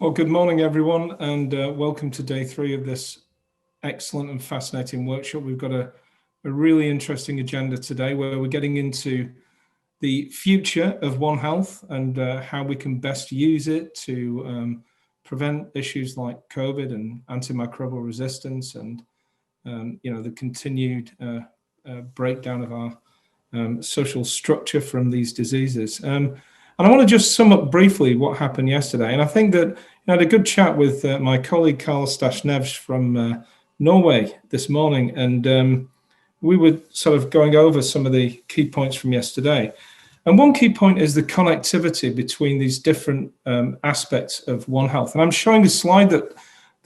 Well, good morning, everyone, and welcome to day 3 of this excellent and fascinating workshop. We've got a really interesting agenda today where we're getting into the future of One Health and how we can best use it to prevent issues like COVID and antimicrobial resistance and the continued breakdown of our social structure from these diseases. And I want to just sum up briefly what happened yesterday. And I think that I had a good chat with my colleague Carl Daszak from Norway this morning, and we were sort of going over some of the key points from yesterday. And one key point is the connectivity between these different aspects of One Health. And I'm showing a slide that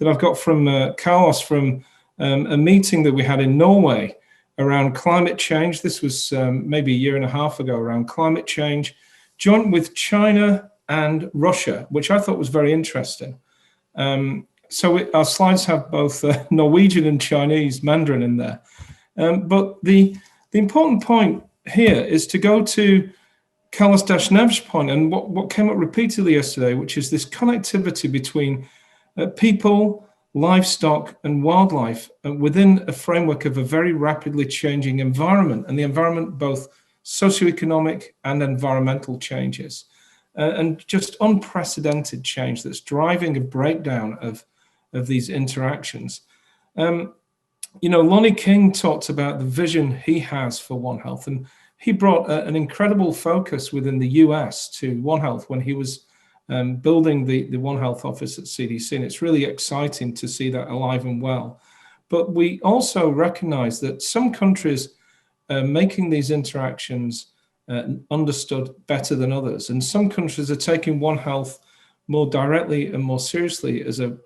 I've got from Carlos from a meeting that we had in Norway around climate change. This was maybe a year and a half ago, around climate change, joint with China and Russia, which I thought was very interesting. So our slides have both Norwegian and Chinese Mandarin in there. But the important point here is to go to Carlos Dashnev's point and what came up repeatedly yesterday, which is this connectivity between people, livestock and wildlife within a framework of a very rapidly changing environment, and the environment both socioeconomic and environmental changes, and just unprecedented change that's driving a breakdown of these interactions. Lonnie King talked about the vision he has for One Health, and he brought an incredible focus within the US to One Health when he was building the One Health office at CDC, and it's really exciting to see that alive and well. But we also recognize that some countries making these interactions understood better than others. And some countries are taking One Health more directly and more seriously as a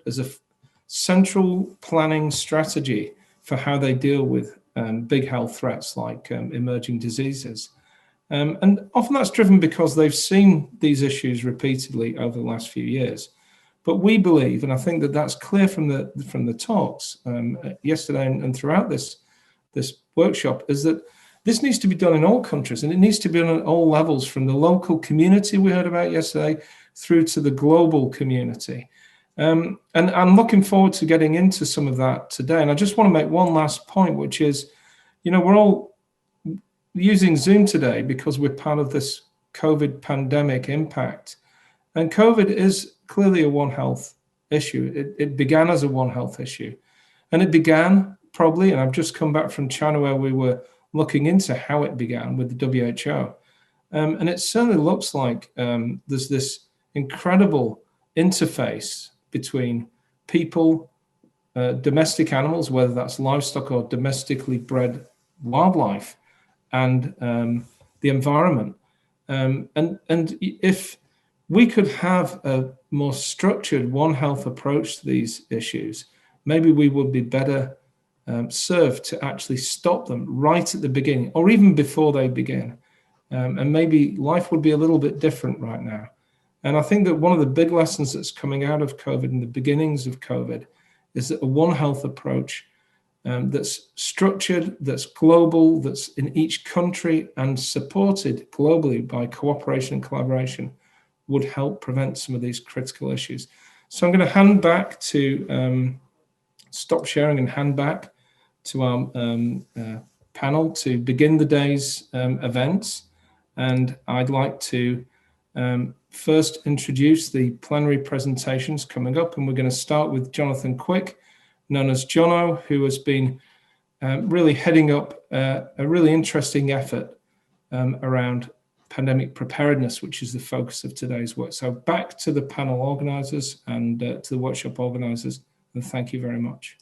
central planning strategy for how they deal with big health threats like emerging diseases. And often that's driven because they've seen these issues repeatedly over the last few years. But we believe, and I think that that's clear from the talks yesterday and throughout this workshop, is that this needs to be done in all countries, and it needs to be done at all levels, from the local community we heard about yesterday through to the global community. And I'm looking forward to getting into some of that today. And I just want to make one last point, which is, we're all using Zoom today because we're part of this COVID pandemic impact. And COVID is clearly a One Health issue. It began as a One Health issue. And it began probably, and I've just come back from China where we were looking into how it began with the WHO. And it certainly looks like there's this incredible interface between people, domestic animals, whether that's livestock or domestically bred wildlife, and the environment. And if we could have a more structured One Health approach to these issues, maybe we would be better served to actually stop them right at the beginning, or even before they begin. And maybe life would be a little bit different right now. And I think that one of the big lessons that's coming out of COVID and the beginnings of COVID is that a One Health approach that's structured, that's global, that's in each country and supported globally by cooperation and collaboration would help prevent some of these critical issues. So I'm going to hand back to, stop sharing and hand back to our panel to begin the day's events. And I'd like to first introduce the plenary presentations coming up. And we're going to start with Jonathan Quick, known as Jono, who has been really heading up a really interesting effort around pandemic preparedness, which is the focus of today's work. So back to the panel organizers and to the workshop organizers, and thank you very much.